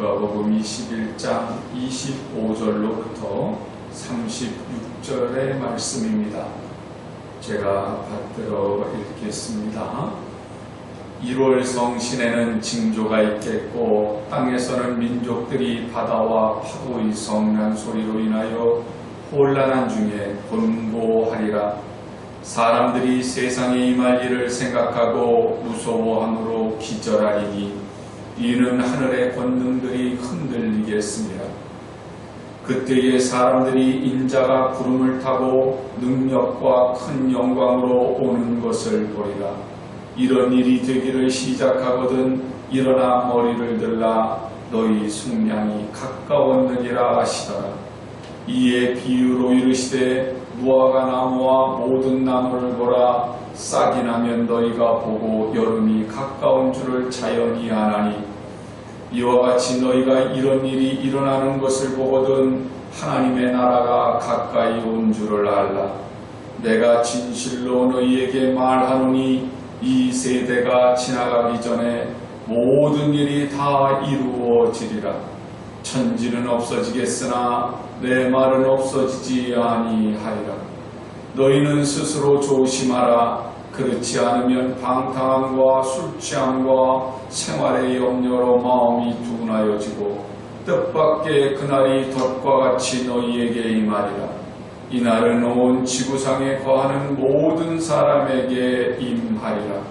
누가복음 21장 25절로부터 36절의 말씀입니다. 제가 받들어 읽겠습니다. 1월 성신에는 징조가 있겠고 땅에서는 민족들이 바다와 파도의 성난 소리로 인하여 혼란한 중에 곤고하리라. 사람들이 세상에 임할 일을 생각하고 무서워함으로 기절하리니 이는 하늘의 권능들이 흔들리겠습니다. 그때에 사람들이 인자가 구름을 타고 능력과 큰 영광으로 오는 것을 보리라. 이런 일이 되기를 시작하거든 일어나 머리를 들라. 너희 숙량이 가까웠느니라 하시더라. 이에 비유로 이르시되 무화과 나무와 모든 나무를 보라. 싹이 나면 너희가 보고 여름이 가까운 줄을 자연히 아나니 이와 같이 너희가 이런 일이 일어나는 것을 보거든 하나님의 나라가 가까이 온 줄을 알라. 내가 진실로 너희에게 말하노니 이 세대가 지나가기 전에 모든 일이 다 이루어지리라. 천지는 없어지겠으나 내 말은 없어지지 아니하리라. 너희는 스스로 조심하라. 그렇지 않으면 방탕함과 술취함과 생활의 염려로 마음이 둔하여지고 뜻밖의 그날이 덫과 같이 너희에게 임하리라. 이날은 온 지구상에 거하는 모든 사람에게 임하리라.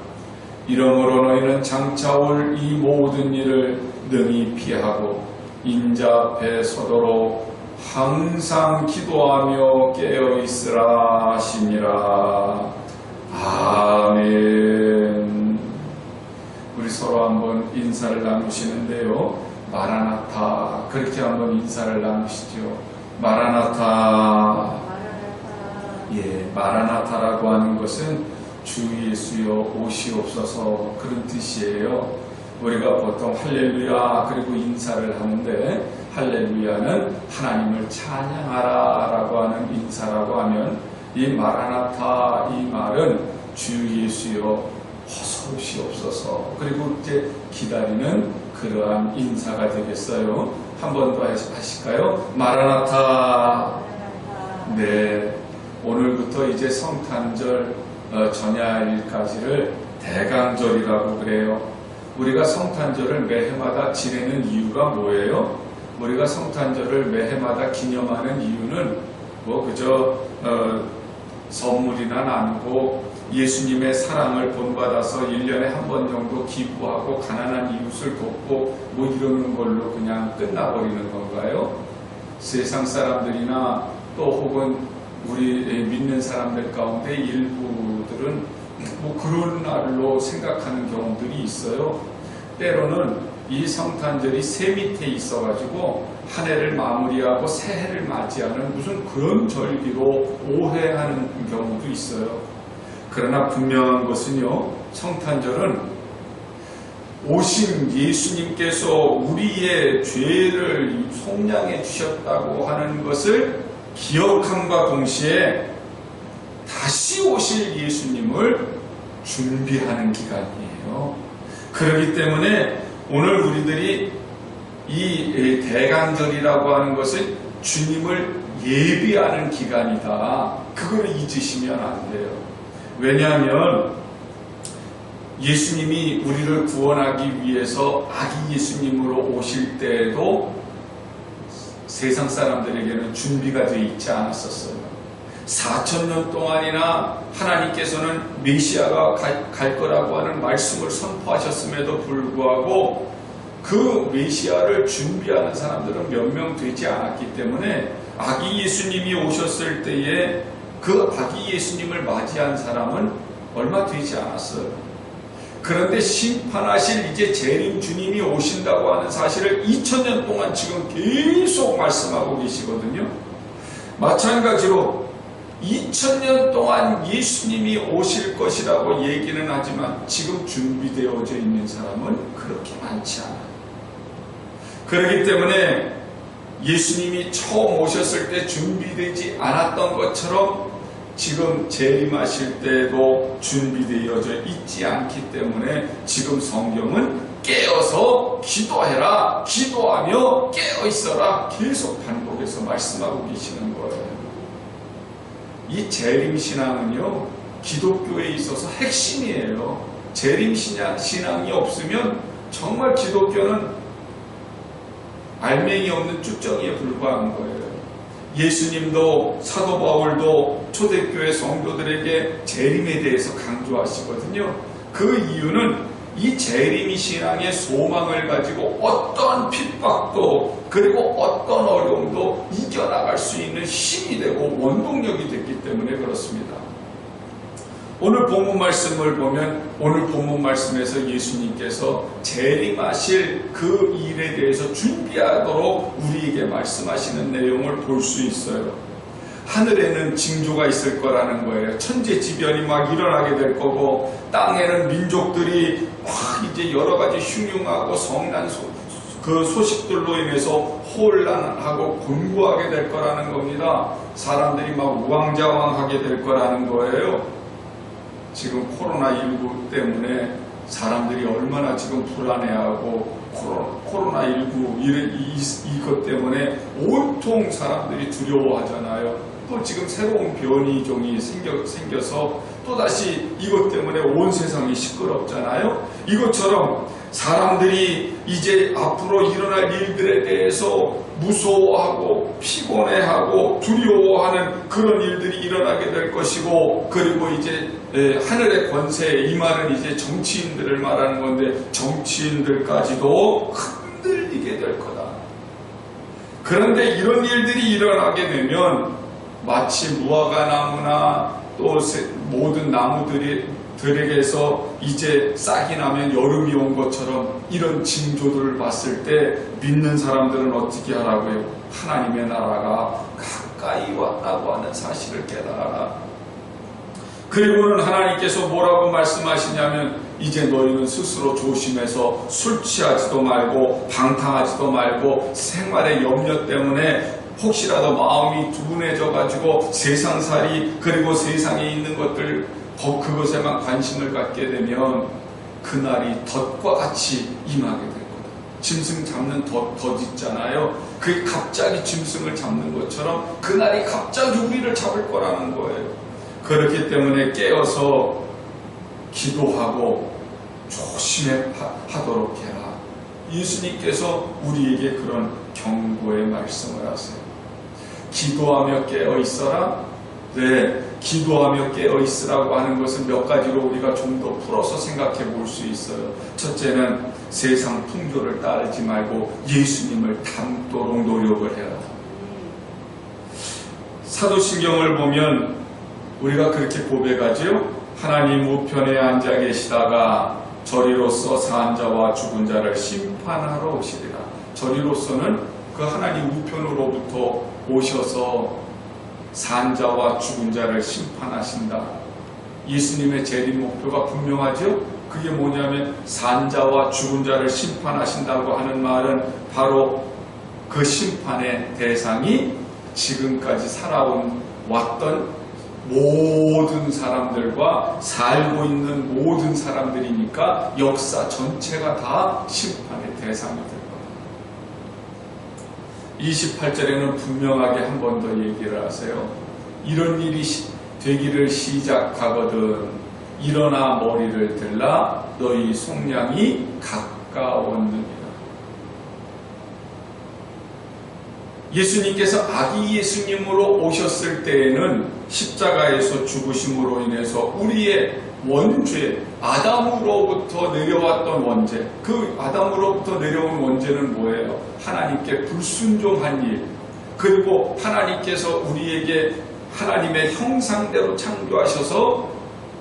이러므로 너희는 장차 올 이 모든 일을 능히 피하고 인자 앞에 서도록 항상 기도하며 깨어있으라 하시니라. 아멘. 우리 서로 한번 인사를 나누시는데요. 마라나타, 그렇게 한번 인사를 나누시죠. 마라나타. 예, 마라나타라고 하는 것은 주 예수여 오시옵소서, 그런 뜻이에요. 우리가 보통 할렐루야 그리고 인사를 하는데, 할렐루야는 하나님을 찬양하라 라고 하는 인사라고 하면, 이 마라나타, 이 말은 주 예수여 어서 오시옵소서, 그리고 이제 기다리는 그러한 인사가 되겠어요. 한 번 더 하실까요? 마라나타. 네, 오늘부터 이제 성탄절 전야일까지를 대강절이라고 그래요. 우리가 성탄절을 매해마다 지내는 이유가 뭐예요? 우리가 성탄절을 매해마다 기념하는 이유는 그저 선물이나 나누고 예수님의 사랑을 본받아서 1년에 한 번 정도 기부하고 가난한 이웃을 돕고 이러는 걸로 그냥 끝나버리는 건가요? 세상 사람들이나 또 혹은 우리 믿는 사람들 가운데 일부들은 그런 날로 생각하는 경우들이 있어요. 때로는 이 성탄절이 새 밑에 있어가지고 한 해를 마무리하고 새해를 맞이하는 무슨 그런 절기로 오해하는 경우도 있어요. 그러나 분명한 것은요, 성탄절은 오신 예수님께서 우리의 죄를 속량해 주셨다고 하는 것을 기억함과 동시에 다시 오실 예수님을 준비하는 기간이에요. 그렇기 때문에 오늘 우리들이 이 대강절이라고 하는 것은 주님을 예비하는 기간이다. 그걸 잊으시면 안 돼요. 왜냐하면 예수님이 우리를 구원하기 위해서 아기 예수님으로 오실 때에도 세상 사람들에게는 준비가 되어 있지 않았었어요. 4,000년 동안이나 하나님께서는 메시아가 갈 거라고 하는 말씀을 선포하셨음에도 불구하고 그 메시아를 준비하는 사람들은 몇 명 되지 않았기 때문에 아기 예수님이 오셨을 때에 그 아기 예수님을 맞이한 사람은 얼마 되지 않았어요. 그런데 심판하실 이제 재림 주님이 오신다고 하는 사실을 2000년 동안 지금 계속 말씀하고 계시거든요. 마찬가지로 2000년 동안 예수님이 오실 것이라고 얘기는 하지만 지금 준비되어져 있는 사람은 그렇게 많지 않아요. 그렇기 때문에 예수님이 처음 오셨을 때 준비되지 않았던 것처럼 지금 재림하실 때도 준비되어져 있지 않기 때문에 지금 성경은 깨어서 기도해라. 기도하며 깨어 있어라. 계속 반복해서 말씀하고 계시는 거예요. 이 재림신앙은요, 기독교에 있어서 핵심이에요. 재림신앙이 없으면 정말 기독교는 알맹이 없는 쭉정이에 불과한 거예요. 예수님도 사도 바울도 초대교회 성도들에게 재림에 대해서 강조하시거든요. 그 이유는 이 재림 신앙의 소망을 가지고 어떤 핍박도 그리고 어떤 어려움도 이겨나갈 수 있는 힘이 되고 원동력이 됐기 때문에 그렇습니다. 오늘 본문 말씀을 보면 오늘 본문 말씀에서 예수님께서 재림하실 그 일에 대해서 준비하도록 우리에게 말씀하시는 내용을 볼 수 있어요. 하늘에는 징조가 있을 거라는 거예요. 천재지변이 막 일어나게 될 거고, 땅에는 민족들이 막 이제 여러 가지 흉흉하고 성난 그 소식들로 인해서 혼란하고 곤고하게 될 거라는 겁니다. 사람들이 막 우왕좌왕하게 될 거라는 거예요. 지금 코로나19 때문에 사람들이 얼마나 지금 불안해하고 코로나19 이것 때문에 온통 사람들이 두려워하잖아요. 또 지금 새로운 변이종이 생겨서 또다시 이것 때문에 온 세상이 시끄럽잖아요. 이것처럼 사람들이 이제 앞으로 일어날 일들에 대해서 무서워하고 피곤해하고 두려워하는 그런 일들이 일어나게 될 것이고, 그리고 이제 하늘의 권세, 이 말은 이제 정치인들을 말하는 건데 정치인들까지도 흔들리게 될 거다. 그런데 이런 일들이 일어나게 되면 마치 무화과 나무나 또 모든 나무들에게서 이제 싹이 나면 여름이 온 것처럼 이런 징조들을 봤을 때 믿는 사람들은 어떻게 하라고요? 하나님의 나라가 가까이 왔다고 하는 사실을 깨달아라. 그리고는 하나님께서 뭐라고 말씀하시냐면 이제 너희는 스스로 조심해서 술 취하지도 말고 방탕하지도 말고 생활의 염려 때문에 혹시라도 마음이 둔해져 가지고 세상살이 그리고 세상에 있는 것들 그것에만 관심을 갖게 되면 그날이 덫과 같이 임하게 될 거다. 짐승 잡는 덫 있잖아요. 그게 갑자기 짐승을 잡는 것처럼 그날이 갑자기 우리를 잡을 거라는 거예요. 그렇기 때문에 깨어서 기도하고 조심하도록 해라. 예수님께서 우리에게 그런 경고의 말씀을 하세요. 기도하며 깨어 있어라. 네, 기도하며 깨어 있으라고 하는 것은 몇 가지로 우리가 좀 더 풀어서 생각해 볼 수 있어요. 첫째는 세상 풍조를 따르지 말고 예수님을 닮도록 노력을 해라. 사도신경을 보면 우리가 그렇게 고백하죠. 하나님 우편에 앉아 계시다가 저리로서 산 자와 죽은 자를 심판하러 오시리라. 저리로서는 그 하나님 우편으로부터 오셔서 산 자와 죽은 자를 심판하신다. 예수님의 재림 목표가 분명하죠. 그게 뭐냐면 산 자와 죽은 자를 심판하신다고 하는 말은 바로 그 심판의 대상이 지금까지 왔던 모든 사람들과 살고 있는 모든 사람들이니까 역사 전체가 다 심판의 대상이 될 겁니다. 28절에는 분명하게 한 번 더 얘기를 하세요. 이런 일이 되기를 시작하거든 일어나 머리를 들라 너희 속량이 가까웠느니라. 예수님께서 아기 예수님으로 오셨을 때에는 십자가에서 죽으심으로 인해서 우리의 원죄, 아담으로부터 내려왔던 원죄, 그 아담으로부터 내려온 원죄는 뭐예요? 하나님께 불순종한 일, 그리고 하나님께서 우리에게 하나님의 형상대로 창조하셔서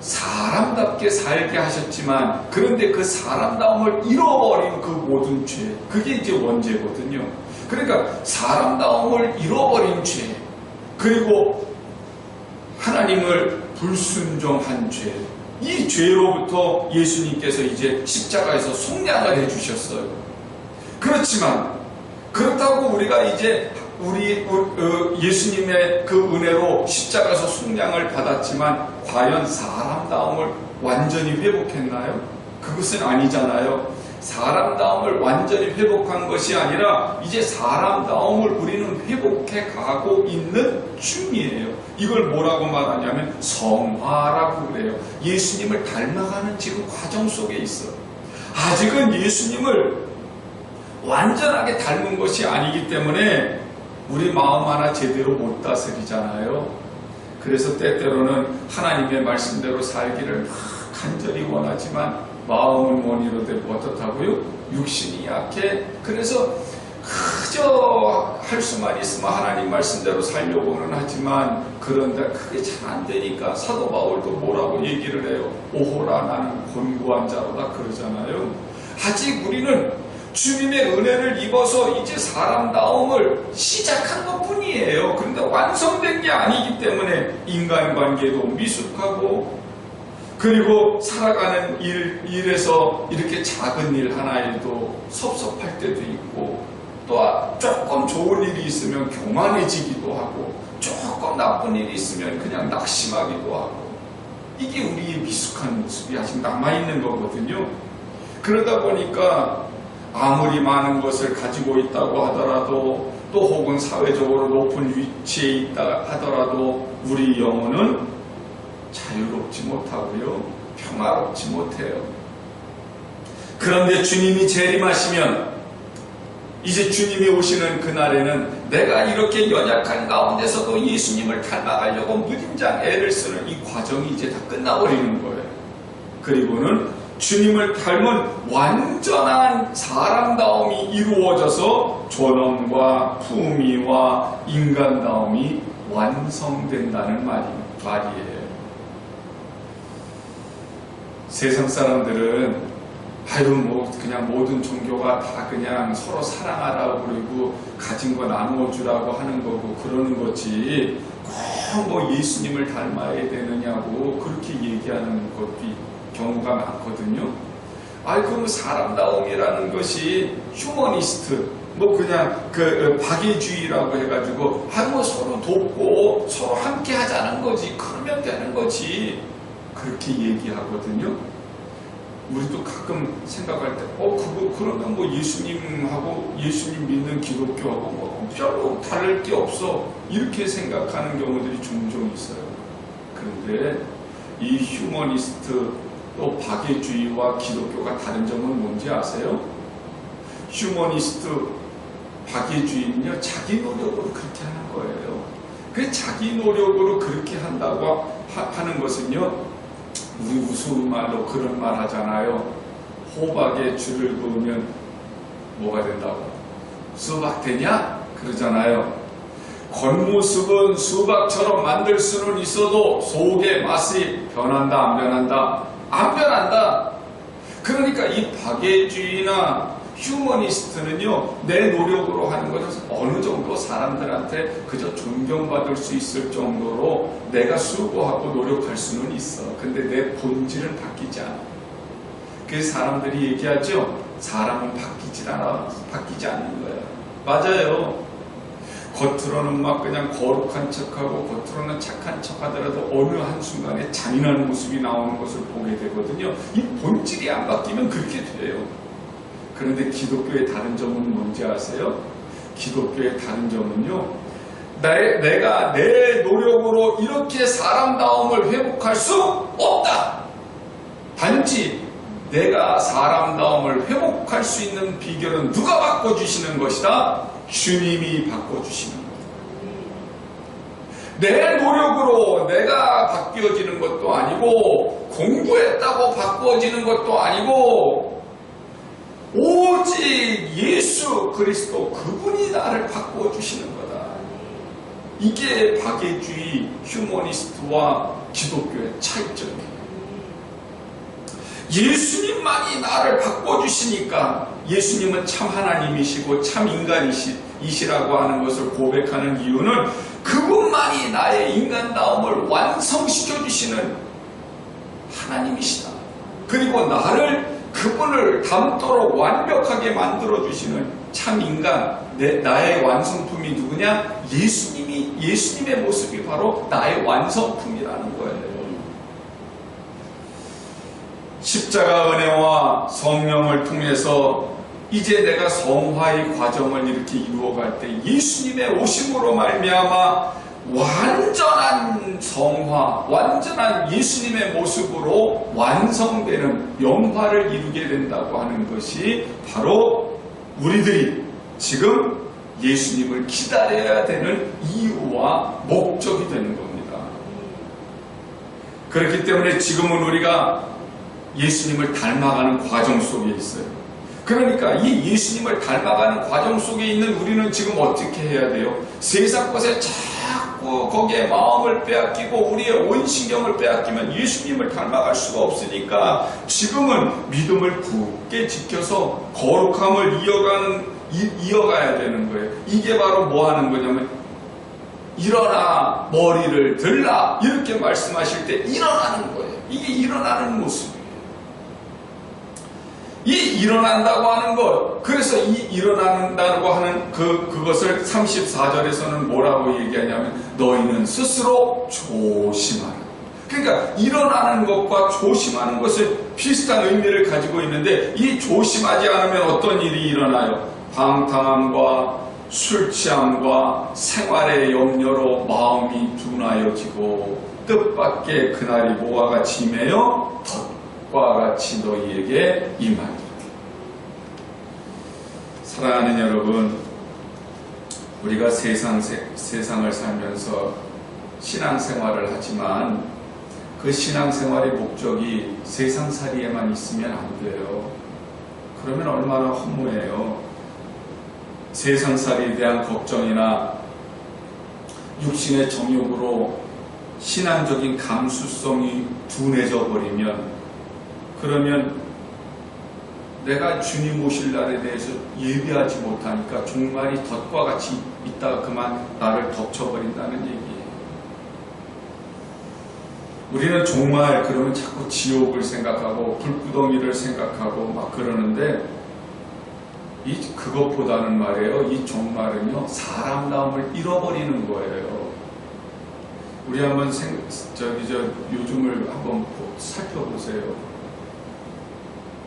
사람답게 살게 하셨지만 그런데 그 사람다움을 잃어버린 그 모든 죄, 그게 이제 원죄거든요. 그러니까 사람다움을 잃어버린 죄, 그리고 하나님을 불순종한 죄, 이 죄로부터 예수님께서 이제 십자가에서 속량을 해주셨어요. 그렇지만 그렇다고 우리가 이제 예수님의 그 은혜로 십자가에서 속량을 받았지만 과연 사람다움을 완전히 회복했나요? 그것은 아니잖아요. 사람다움을 완전히 회복한 것이 아니라 이제 사람다움을 우리는 회복해 가고 있는 중이에요. 이걸 뭐라고 말하냐면 성화라고 그래요. 예수님을 닮아가는 지금 과정 속에 있어. 아직은 예수님을 완전하게 닮은 것이 아니기 때문에 우리 마음 하나 제대로 못 다스리잖아요. 그래서 때때로는 하나님의 말씀대로 살기를 간절히 원하지만 마음은 원이로되 어떻다고요? 육신이 약해. 그래서 그저 할 수만 있으면 하나님 말씀대로 살려고는 하지만 그런데 그게 잘 안 되니까 사도 바울도 뭐라고 얘기를 해요? 오호라 나는 곤고한 자로다 그러잖아요. 아직 우리는 주님의 은혜를 입어서 이제 사람다움을 시작한 것 뿐이에요. 그런데 완성된 게 아니기 때문에 인간관계도 미숙하고 그리고 살아가는 일에서 이렇게 작은 일 하나에도 섭섭할 때도 있고 또 조금 좋은 일이 있으면 교만해지기도 하고 조금 나쁜 일이 있으면 그냥 낙심하기도 하고 이게 우리의 미숙한 모습이 아직 남아있는 거거든요. 그러다 보니까 아무리 많은 것을 가지고 있다고 하더라도 또 혹은 사회적으로 높은 위치에 있다 하더라도 우리 영혼은 자유롭지 못하고요. 평화롭지 못해요. 그런데 주님이 재림하시면 이제 주님이 오시는 그날에는 내가 이렇게 연약한 가운데서도 예수님을 닮아가려고 무진장 애를 쓰는 이 과정이 이제 다 끝나버리는 거예요. 그리고는 주님을 닮은 완전한 사람다움이 이루어져서 존엄과 품위와 인간다움이 완성된다는 말이에요. 세상 사람들은 그냥 모든 종교가 다 그냥 서로 사랑하라고 그리고 가진 거 나누어주라고 하는 거고 그러는 거지 꼭 예수님을 닮아야 되느냐고 그렇게 얘기하는 경우가 많거든요. 그럼 사람다움이라는 것이 휴머니스트 그냥 박애주의라고 해가지고 서로 돕고 서로 함께 하자는 거지 그러면 되는 거지 그렇게 얘기하거든요. 우리도 가끔 생각할 때 그러면 예수님하고 예수님 믿는 기독교하고 별로 다를 게 없어 이렇게 생각하는 경우들이 종종 있어요. 그런데 이 휴머니스트 또 박애주의와 기독교가 다른 점은 뭔지 아세요? 휴머니스트 박애주의는요 자기 노력으로 그렇게 하는 거예요. 그 자기 노력으로 그렇게 한다고 하는 것은요 우리 우스운 말로 그런 말 하잖아요. 호박에 줄을 그으면 뭐가 된다고? 수박 되냐? 그러잖아요. 겉모습은 수박처럼 만들 수는 있어도 속의 맛이 변한다 안 변한다? 안 변한다. 그러니까 이 박애주의나 휴머니스트는요 내 노력으로 하는 것은 어느 정도 사람들한테 그저 존경받을 수 있을 정도로 내가 수고하고 노력할 수는 있어. 근데 내 본질은 바뀌지 않아. 그래서 사람들이 얘기하죠. 사람은 바뀌지 않는 거야. 맞아요. 겉으로는 그냥 거룩한 척하고 겉으로는 착한 척하더라도 어느 한순간에 잔인한 모습이 나오는 것을 보게 되거든요. 이 본질이 안 바뀌면 그렇게 돼요. 그런데 기독교의 다른 점은 뭔지 아세요? 기독교의 다른 점은요. 내가 내 노력으로 이렇게 사람다움을 회복할 수 없다. 단지 내가 사람다움을 회복할 수 있는 비결은 누가 바꿔주시는 것이다? 주님이 바꿔주시는 것. 내 노력으로 내가 바뀌어지는 것도 아니고 공부했다고 바꿔지는 것도 아니고 오직 예수 그리스도 그분이 나를 바꿔주시는 거다. 이게 박애주의 휴머니스트와 기독교의 차이점이에요. 예수님만이 나를 바꿔주시니까 예수님은 참 하나님이시고 참 인간이시라고 하는 것을 고백하는 이유는 그분만이 나의 인간다움을 완성시켜주시는 하나님이시다. 그리고 나를 그분을 닮도록 완벽하게 만들어주시는 참 인간, 나의 완성품이 누구냐? 예수님의 모습이 바로 나의 완성품이라는 거예요. 십자가 은혜와 성령을 통해서 이제 내가 성화의 과정을 이렇게 이루어갈 때 예수님의 오심으로 말미암아 완전한 성화, 완전한 예수님의 모습으로 완성되는 영화를 이루게 된다고 하는 것이 바로 우리들이 지금 예수님을 기다려야 되는 이유와 목적이 되는 겁니다. 그렇기 때문에 지금은 우리가 예수님을 닮아가는 과정 속에 있어요. 그러니까 이 예수님을 닮아가는 과정 속에 있는 우리는 지금 어떻게 해야 돼요? 세상 것에 자꾸 거기에 마음을 빼앗기고 우리의 온 신경을 빼앗기면 예수님을 닮아갈 수가 없으니까 지금은 믿음을 굳게 지켜서 거룩함을 이어가야 되는 거예요. 이게 바로 뭐 하는 거냐면 일어나 머리를 들라 이렇게 말씀하실 때 일어나는 거예요. 이게 일어나는 모습이에요. 이 일어난다고 하는 것, 그래서 이 일어난다고 하는 그것을 34절에서는 뭐라고 얘기하냐면 너희는 스스로 조심하라. 그러니까 일어나는 것과 조심하는 것을 비슷한 의미를 가지고 있는데 이 조심하지 않으면 어떤 일이 일어나요? 방탕함과 술 취함과 생활의 염려로 마음이 둔하여지고 뜻밖의 그날이 뭐와 같이 임하여 덫과 같이 너희에게 임하리라. 사랑하는 여러분, 우리가 세상을 살면서 신앙생활을 하지만 그 신앙생활의 목적이 세상살이에만 있으면 안 돼요. 그러면 얼마나 허무해요. 세상살이에 대한 걱정이나 육신의 정욕으로 신앙적인 감수성이 둔해져 버리면 그러면 내가 주님 오실 날에 대해서 예비하지 못하니까 종말이 덫과 같이 있다가 그만 나를 덮쳐버린다는 얘기예요. 우리는 정말 그러면 자꾸 지옥을 생각하고 불구덩이를 생각하고 막 그러는데 그것보다는 말이에요. 이 종말은요 사람다움을 잃어버리는 거예요. 우리 한번 요즘을 한번 살펴보세요.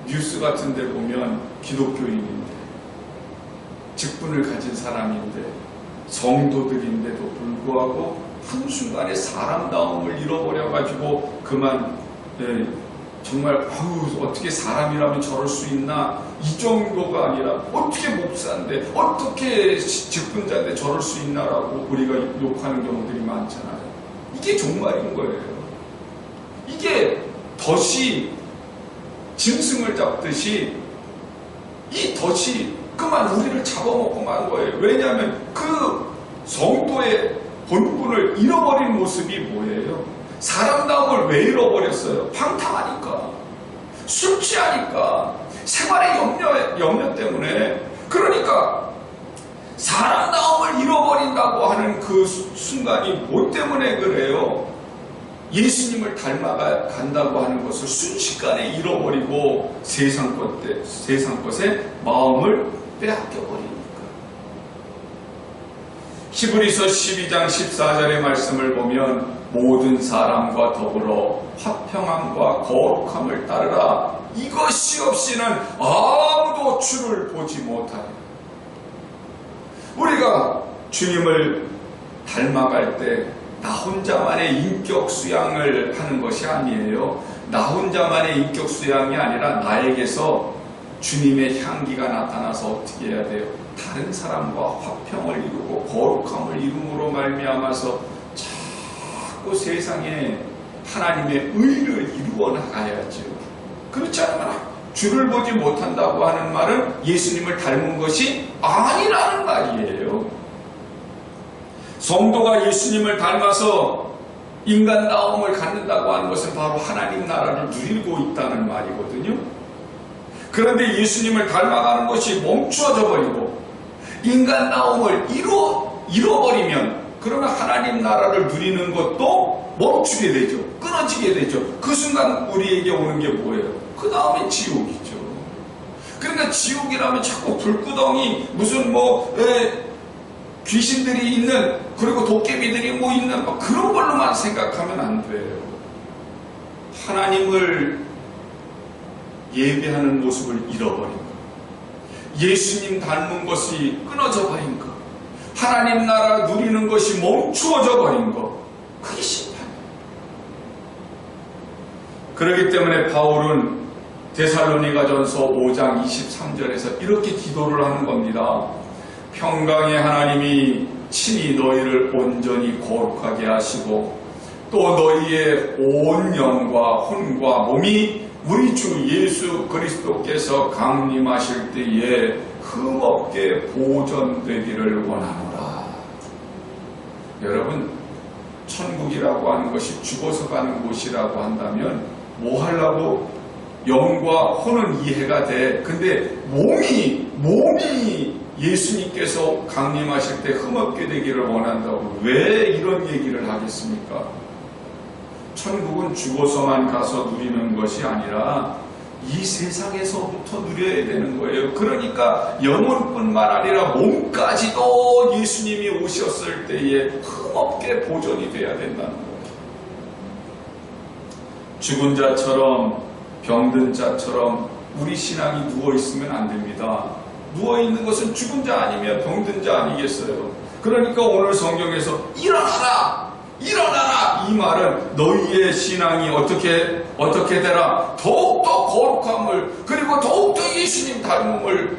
뉴스 같은 데 보면 기독교인인데 직분을 가진 사람인데 성도들인데도 불구하고 한순간에 사람다움을 잃어버려가지고 그만 정말 어떻게 사람이라면 저럴 수 있나 이 정도가 아니라 어떻게 목사인데 어떻게 직분자인데 저럴 수 있나라고 우리가 욕하는 경우들이 많잖아요. 이게 종말인 거예요. 이게 덫이 짐승을 잡듯이 이 덫이 그만 우리를 잡아먹고 만 거예요. 왜냐하면 그 성도의 본분을 잃어버린 모습이 뭐예요? 사람다움을 왜 잃어버렸어요? 방탕하니까, 술 취하니까, 생활의 염려 때문에. 그러니까 사람다움을 잃어버린다고 하는 그 순간이 뭐 때문에 그래요? 예수님을 닮아간다고 하는 것을 순식간에 잃어버리고 세상 것에 마음을 빼앗겨버리니까. 히브리서 12장 14절의 말씀을 보면 모든 사람과 더불어 화평함과 거룩함을 따르라. 이것이 없이는 아무도 주를 보지 못하리라. 우리가 주님을 닮아갈 때 나 혼자만의 인격 수양을 하는 것이 아니에요. 나 혼자만의 인격 수양이 아니라 나에게서 주님의 향기가 나타나서 어떻게 해야 돼요? 다른 사람과 화평을 이루고 거룩함을 이룸으로 말미암아서 자꾸 세상에 하나님의 의를 이루어 나가야죠. 그렇지 않으면 주를 보지 못한다고 하는 말은 예수님을 닮은 것이 아니라는 말이에요. 성도가 예수님을 닮아서 인간다움을 갖는다고 하는 것은 바로 하나님 나라를 누리고 있다는 말이거든요. 그런데 예수님을 닮아가는 것이 멈추어져 버리고 인간다움을 잃어버리면 그러면 하나님 나라를 누리는 것도 멈추게 되죠. 끊어지게 되죠. 그 순간 우리에게 오는 게 뭐예요? 그 다음에 지옥이죠. 그러니까 지옥이라면 자꾸 불구덩이 무슨 귀신들이 있는 그리고 도깨비들이 있는 그런 걸로만 생각하면 안 돼요. 하나님을 예배하는 모습을 잃어버린 것, 예수님 닮은 것이 끊어져 버린 것, 하나님 나라 누리는 것이 멈추어져 버린 것, 그게 심판이에요. 그렇기 때문에 바울은 데살로니가전서 5장 23절에서 이렇게 기도를 하는 겁니다. 평강의 하나님이 친히 너희를 온전히 거룩하게 하시고 또 너희의 온 영과 혼과 몸이 우리 주 예수 그리스도께서 강림하실 때에 흠없게 보존되기를 원하노라. 여러분, 천국이라고 하는 것이 죽어서 가는 곳이라고 한다면 뭐 하려고? 영과 혼은 이해가 돼. 근데 몸이 예수님께서 강림하실 때 흠없게 되기를 원한다고 왜 이런 얘기를 하겠습니까? 천국은 죽어서만 가서 누리는 것이 아니라 이 세상에서부터 누려야 되는 거예요. 그러니까 영혼뿐만 아니라 몸까지도 예수님이 오셨을 때에 흠없게 보존이 돼야 된다는 거예요. 죽은 자처럼 병든 자처럼 우리 신앙이 누워있으면 안 됩니다. 누워있는 것은 죽은 자 아니면 병든 자 아니겠어요? 그러니까 오늘 성경에서 일어나라! 일어나라! 이 말은 너희의 신앙이 어떻게 되라? 더욱더 거룩함을 그리고 더욱더 예수님 닮음을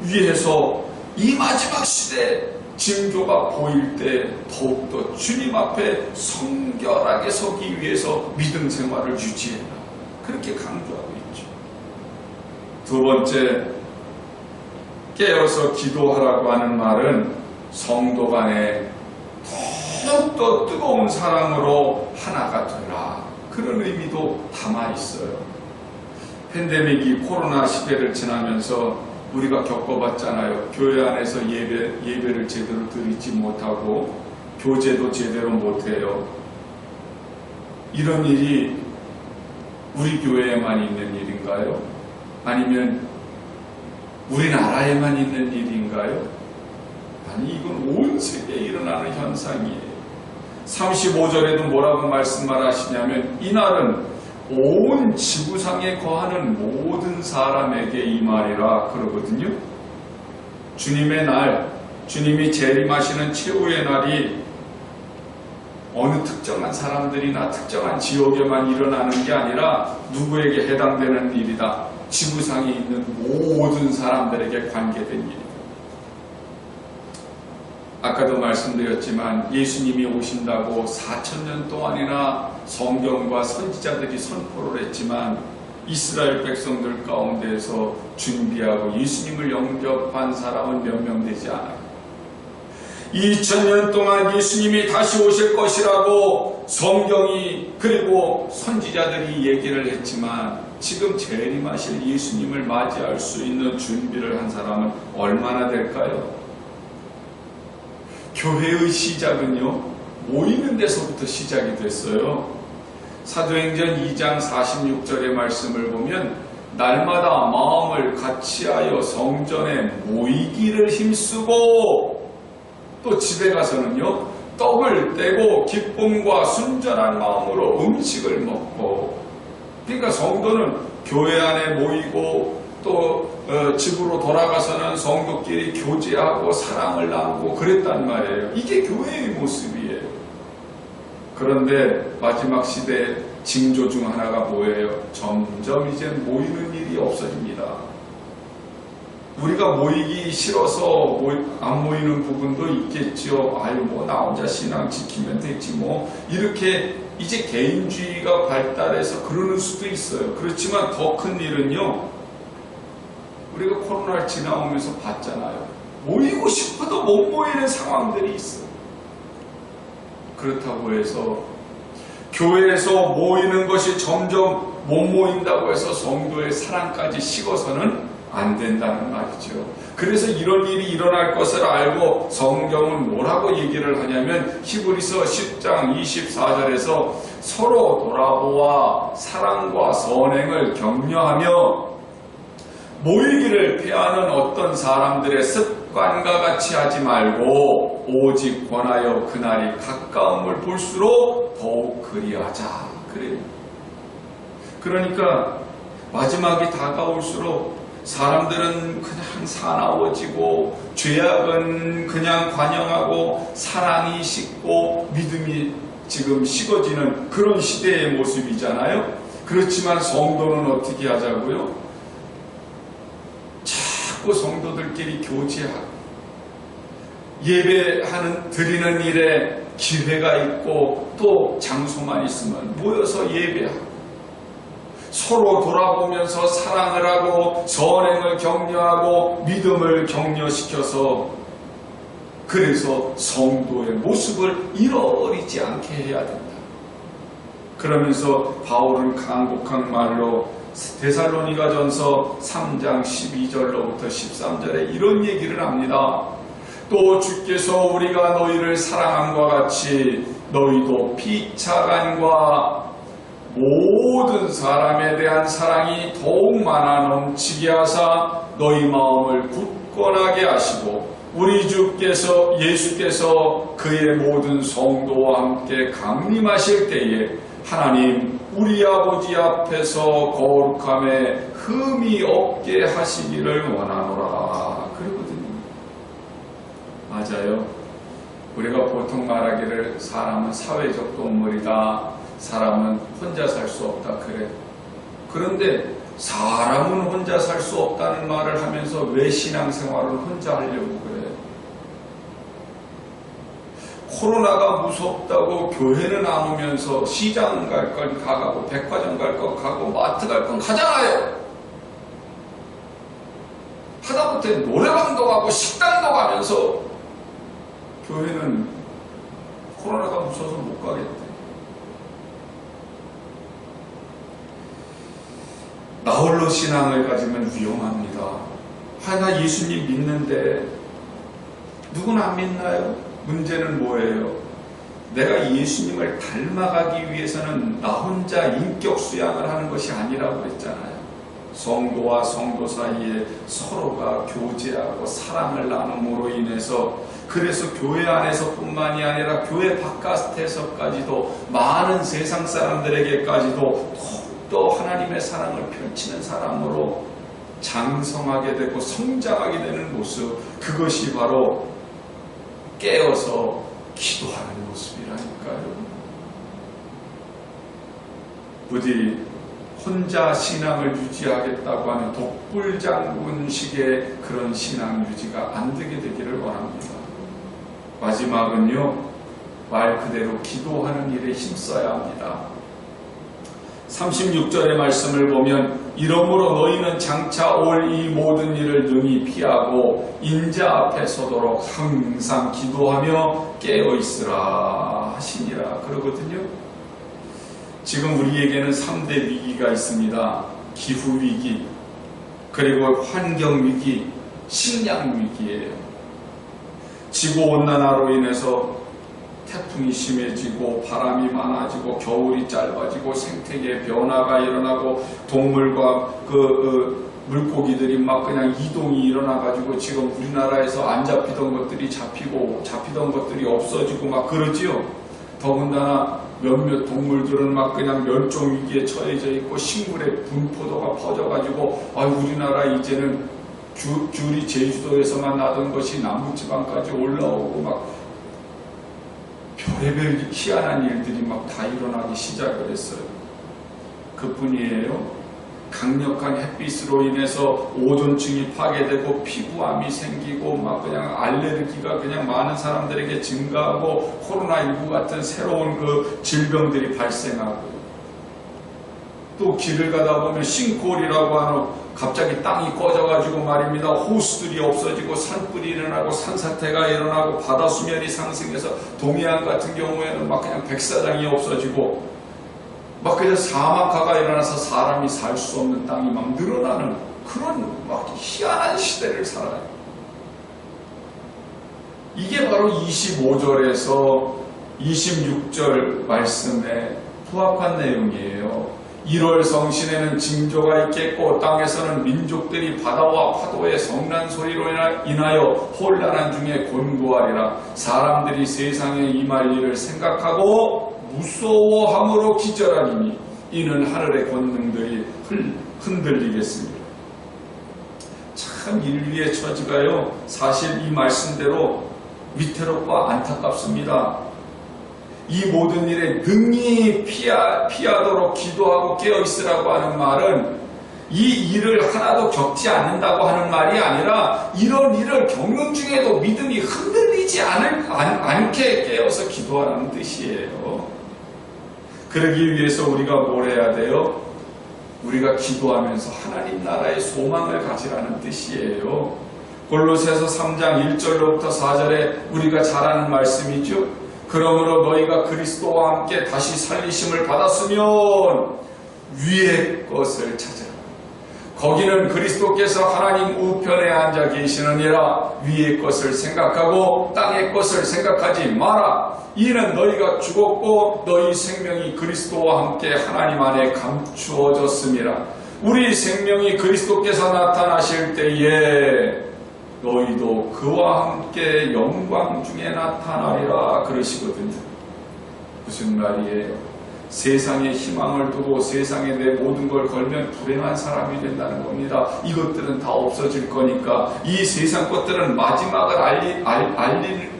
위해서 이 마지막 시대 징조가 보일 때 더욱더 주님 앞에 성결하게 서기 위해서 믿음 생활을 유지해라. 그렇게 강조하고 있죠. 두 번째, 깨어서 기도하라고 하는 말은 성도 간에 더욱더 뜨거운 사랑으로 하나가 되라. 그런 의미도 담아 있어요. 팬데믹이 코로나 시대를 지나면서 우리가 겪어봤잖아요. 교회 안에서 예배를 제대로 드리지 못하고 교제도 제대로 못해요. 이런 일이 우리 교회에만 있는 일인가요? 아니면 우리나라에만 있는 일인가요? 아니, 이건 온 세계에 일어나는 현상이에요. 35절에도 뭐라고 말씀하시냐면 이날은 온 지구상에 거하는 모든 사람에게 이 말이라 그러거든요. 주님의 날, 주님이 재림하시는 최후의 날이 어느 특정한 사람들이나 특정한 지역에만 일어나는 게 아니라 누구에게 해당되는 일이다. 지구상에 있는 모든 사람들에게 관계된 일이다. 아까도 말씀드렸지만 예수님이 오신다고 4,000년 동안이나 성경과 선지자들이 선포를 했지만 이스라엘 백성들 가운데에서 준비하고 예수님을 영접한 사람은 몇 명 되지 않아요. 2000년 동안 예수님이 다시 오실 것이라고 성경이 그리고 선지자들이 얘기를 했지만 지금 재림하실 예수님을 맞이할 수 있는 준비를 한 사람은 얼마나 될까요? 교회의 시작은요, 모이는 데서부터 시작이 됐어요. 사도행전 2장 46절의 말씀을 보면 날마다 마음을 같이하여 성전에 모이기를 힘쓰고 또 집에 가서는요, 떡을 떼고 기쁨과 순전한 마음으로 음식을 먹고, 그러니까 성도는 교회 안에 모이고 또 집으로 돌아가서는 성도끼리 교제하고 사랑을 나누고 그랬단 말이에요. 이게 교회의 모습이에요. 그런데 마지막 시대 징조 중 하나가 뭐예요? 점점 이제 모이는 일이 없어집니다. 우리가 모이기 싫어서 안 모이는 부분도 있겠죠. 아유, 뭐 나 혼자 신앙 지키면 되지 뭐, 이렇게 이제 개인주의가 발달해서 그러는 수도 있어요. 그렇지만 더 큰 일은요, 우리가 코로나를 지나오면서 봤잖아요. 모이고 싶어도 못 모이는 상황들이 있어요. 그렇다고 해서 교회에서 모이는 것이 점점 못 모인다고 해서 성도의 사랑까지 식어서는 안 된다는 말이죠. 그래서 이런 일이 일어날 것을 알고 성경은 뭐라고 얘기를 하냐면 히브리서 10장 24절에서 서로 돌아보아 사랑과 선행을 격려하며 모이기를 피하는 어떤 사람들의 습관과 같이 하지 말고 오직 권하여 그날이 가까움을 볼수록 더욱 그리하자. 그래요. 그러니까 마지막이 다가올수록 사람들은 그냥 사나워지고 죄악은 그냥 관영하고 사랑이 식고 믿음이 지금 식어지는 그런 시대의 모습이잖아요. 그렇지만 성도는 어떻게 하자고요? 자꾸 성도들끼리 교제하고 예배하는 드리는 일에 기회가 있고 또 장소만 있으면 모여서 예배하고 서로 돌아보면서 사랑을 하고 선행을 격려하고 믿음을 격려시켜서 그래서 성도의 모습을 잃어버리지 않게 해야 된다. 그러면서 바울은 간곡한 말로 데살로니가전서 3장 12절로부터 13절에 이런 얘기를 합니다. 또 주께서 우리가 너희를 사랑함과 같이 너희도 피차간과 모든 사람에 대한 사랑이 더욱 많아 넘치게 하사 너희 마음을 굳건하게 하시고 우리 주께서 예수께서 그의 모든 성도와 함께 강림하실 때에 하나님 우리 아버지 앞에서 거룩함에 흠이 없게 하시기를 원하노라. 그러거든요. 맞아요. 우리가 보통 말하기를 사람은 사회적 동물이다. 사람은 혼자 살 수 없다. 그래. 그런데 사람은 혼자 살 수 없다는 말을 하면서 왜 신앙생활을 혼자 하려고 그래? 코로나가 무섭다고 교회는 안 오면서 시장 갈 건 가고 백화점 갈 건 가고 마트 갈 건 가잖아요. 하다못해 노래방도 가고 식당도 가면서 교회는 코로나가 무서워서 못 가겠대. 나홀로 신앙을 가지면 위험합니다. 나 예수님 믿는데 누구나 안 믿나요? 문제는 뭐예요? 내가 예수님을 닮아가기 위해서는 나 혼자 인격 수양을 하는 것이 아니라고 했잖아요. 성도와 성도 사이에 서로가 교제하고 사랑을 나눔으로 인해서 그래서 교회 안에서뿐만이 아니라 교회 바깥에서까지도 많은 세상 사람들에게까지도 또 하나님의 사랑을 펼치는 사람으로 장성하게 되고 성장하게 되는 모습, 그것이 바로 깨어서 기도하는 모습이라니까요. 부디 혼자 신앙을 유지하겠다고 하는 독불장군식의 그런 신앙 유지가 안 되게 되기를 원합니다. 마지막은요, 말 그대로 기도하는 일에 힘써야 합니다. 36절의 말씀을 보면 이러므로 너희는 장차 올 이 모든 일을 능히 피하고 인자 앞에 서도록 항상 기도하며 깨어있으라 하시니라 그러거든요. 지금 우리에게는 3대 위기가 있습니다. 기후위기, 그리고 환경위기, 식량위기예요. 지구온난화로 인해서 태풍이 심해지고 바람이 많아지고 겨울이 짧아지고 생태계 변화가 일어나고 동물과 물고기들이 막 그냥 이동이 일어나가지고 지금 우리나라에서 안 잡히던 것들이 잡히고 잡히던 것들이 없어지고 막 그러지요. 더군다나 몇몇 동물들은 막 그냥 멸종 위기에 처해져 있고 식물의 분포도가 퍼져가지고 우리나라 이제는 귤이 제주도에서만 나던 것이 남부지방까지 올라오고 막 별의별 희한한 일들이 막 다 일어나기 시작을 했어요. 그뿐이에요. 강력한 햇빛으로 인해서 오존층이 파괴되고 피부암이 생기고 막 그냥 알레르기가 그냥 많은 사람들에게 증가하고 코로나19 같은 새로운 그 질병들이 발생하고 또 길을 가다 보면 싱크홀이라고 하는 갑자기 땅이 꺼져가지고 말입니다. 호수들이 없어지고 산불이 일어나고 산사태가 일어나고 바다 수면이 상승해서 동해안 같은 경우에는 막 그냥 백사장이 없어지고 막 그냥 사막화가 일어나서 사람이 살 수 없는 땅이 막 늘어나는 그런 막 희한한 시대를 살아요. 이게 바로 25절에서 26절 말씀에 부합한 내용이에요. 1월 성신에는 징조가 있겠고 땅에서는 민족들이 바다와 파도의 성난 소리로 인하여 혼란한 중에 곤고하리라. 사람들이 세상에 임할 일을 생각하고 무서워함으로 기절하리니 이는 하늘의 권능들이 흔들리겠습니다. 참 인류의 처지가요, 사실 이 말씀대로 위태롭고 안타깝습니다. 이 모든 일에 능히 피하도록 기도하고 깨어있으라고 하는 말은 이 일을 하나도 겪지 않는다고 하는 말이 아니라 이런 일을 겪는 중에도 믿음이 흔들리지 않게 깨어서 기도하라는 뜻이에요. 그러기 위해서 우리가 뭘 해야 돼요? 우리가 기도하면서 하나님 나라의 소망을 가지라는 뜻이에요. 골로새서 3장 1절로부터 4절에 우리가 잘 아는 말씀이죠. 그러므로 너희가 그리스도와 함께 다시 살리심을 받았으면 위의 것을 찾으라. 거기는 그리스도께서 하나님 우편에 앉아 계시느니라. 위의 것을 생각하고 땅의 것을 생각하지 마라. 이는 너희가 죽었고 너희 생명이 그리스도와 함께 하나님 안에 감추어졌음이라. 우리 생명이 그리스도께서 나타나실 때에 너희도 그와 함께 영광 중에 나타나리라 그러시거든요. 무슨 말이에요? 세상에 희망을 두고 세상에 내 모든 걸 걸면 불행한 사람이 된다는 겁니다. 이것들은 다 없어질 거니까 이 세상 것들은 마지막을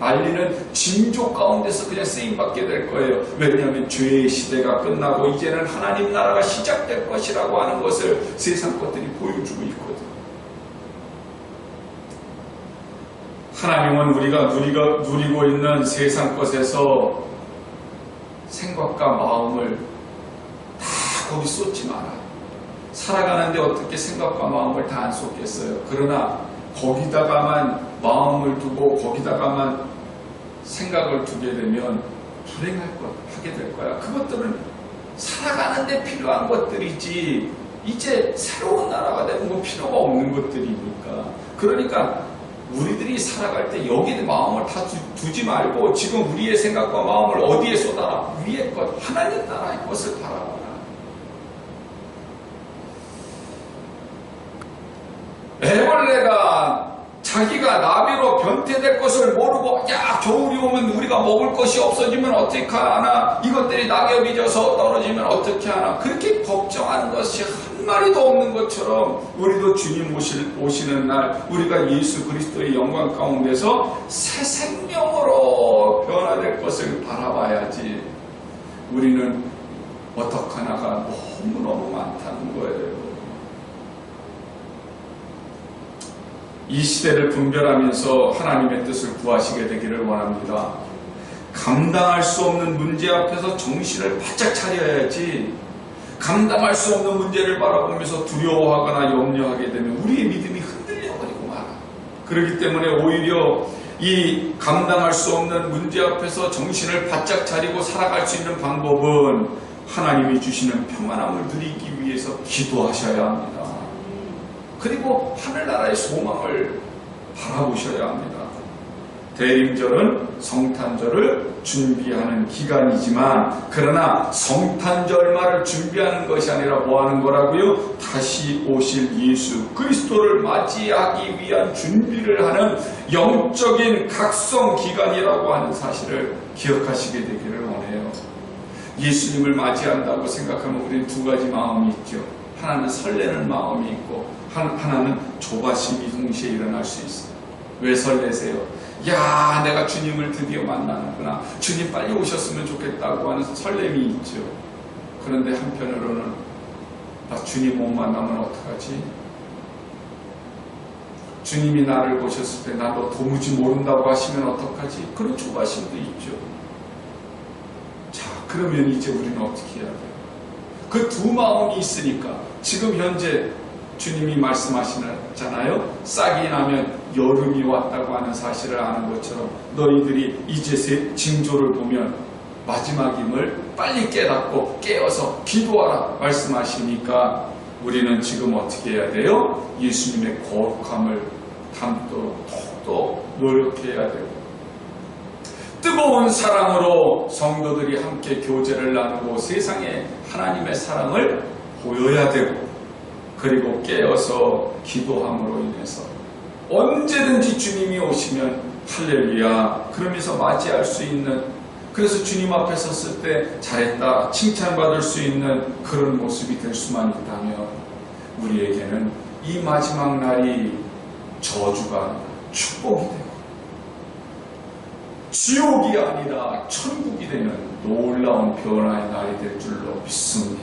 알리는 징조 가운데서 그냥 쓰임받게 될 거예요. 왜냐하면 죄의 시대가 끝나고 이제는 하나님 나라가 시작될 것이라고 하는 것을 세상 것들이 보여주고 있거든요. 하나님은 우리가 누리고 있는 세상 것에서 생각과 마음을 다 거기 쏟지 마라. 살아가는데 어떻게 생각과 마음을 다 안 쏟겠어요. 그러나 거기다가만 마음을 두고 거기다가만 생각을 두게 되면 불행할 것 하게 될 거야. 그것들은 살아가는데 필요한 것들이지 이제 새로운 나라가 되는 건 필요가 없는 것들이니까. 그러니까 우리들이 살아갈 때 여기에 마음을 다 두지 말고 지금 우리의 생각과 마음을 어디에 쏟아라? 위의 것, 하나님 나라의 것을 바라봐라. 애벌레가 자기가 나비로 변태될 것을 모르고 야 겨울이 오면 우리가 먹을 것이 없어지면 어떻게 하나, 이것들이 낙엽이 져서 떨어지면 어떻게 하나, 그렇게 걱정하는 것이 한 마리도 없는 것처럼 우리도 주님 오시는 날 우리가 예수 그리스도의 영광 가운데서 새 생명으로 변화될 것을 바라봐야지. 우리는 어떡하나가 너무너무 많다는 거예요. 이 시대를 분별하면서 하나님의 뜻을 구하시게 되기를 원합니다. 감당할 수 없는 문제 앞에서 정신을 바짝 차려야지. 감당할 수 없는 문제를 바라보면서 두려워하거나 염려하게 되면 우리의 믿음이 흔들려버리고 말아. 그렇기 때문에 오히려 이 감당할 수 없는 문제 앞에서 정신을 바짝 차리고 살아갈 수 있는 방법은 하나님이 주시는 평안함을 누리기 위해서 기도하셔야 합니다. 그리고 하늘나라의 소망을 바라보셔야 합니다. 대림절은 성탄절을 준비하는 기간이지만 그러나 성탄절만을 준비하는 것이 아니라 뭐 하는 거라고요? 다시 오실 예수 그리스도를 맞이하기 위한 준비를 하는 영적인 각성 기간이라고 하는 사실을 기억하시게 되기를 원해요. 예수님을 맞이한다고 생각하면 우리는 두 가지 마음이 있죠. 하나는 설레는 마음이 있고 하나는 조바심이 동시에 일어날 수 있어요. 왜 설레세요? 야, 내가 주님을 드디어 만나는구나. 주님 빨리 오셨으면 좋겠다고 하는 설렘이 있죠. 그런데 한편으로는 나 주님 못 만나면 어떡하지? 주님이 나를 보셨을 때 나 너 도무지 모른다고 하시면 어떡하지? 그런 조바심도 있죠. 자, 그러면 이제 우리는 어떻게 해야 돼요? 그 두 마음이 있으니까 지금 현재 주님이 말씀하시잖아요. 싹이 나면 여름이 왔다고 하는 사실을 아는 것처럼 너희들이 이제 징조를 보면 마지막임을 빨리 깨닫고 깨어서 기도하라 말씀하시니까 우리는 지금 어떻게 해야 돼요? 예수님의 거룩함을 담도록 더욱더 노력해야 되고 뜨거운 사랑으로 성도들이 함께 교제를 나누고 세상에 하나님의 사랑을 보여야 되고 그리고 깨어서 기도함으로 인해서 언제든지 주님이 오시면 할렐루야 그러면서 맞이할 수 있는, 그래서 주님 앞에 섰을 때 잘했다 칭찬받을 수 있는 그런 모습이 될 수만 있다면 우리에게는 이 마지막 날이 저주가 축복이 되고 지옥이 아니라 천국이 되는 놀라운 변화의 날이 될 줄로 믿습니다.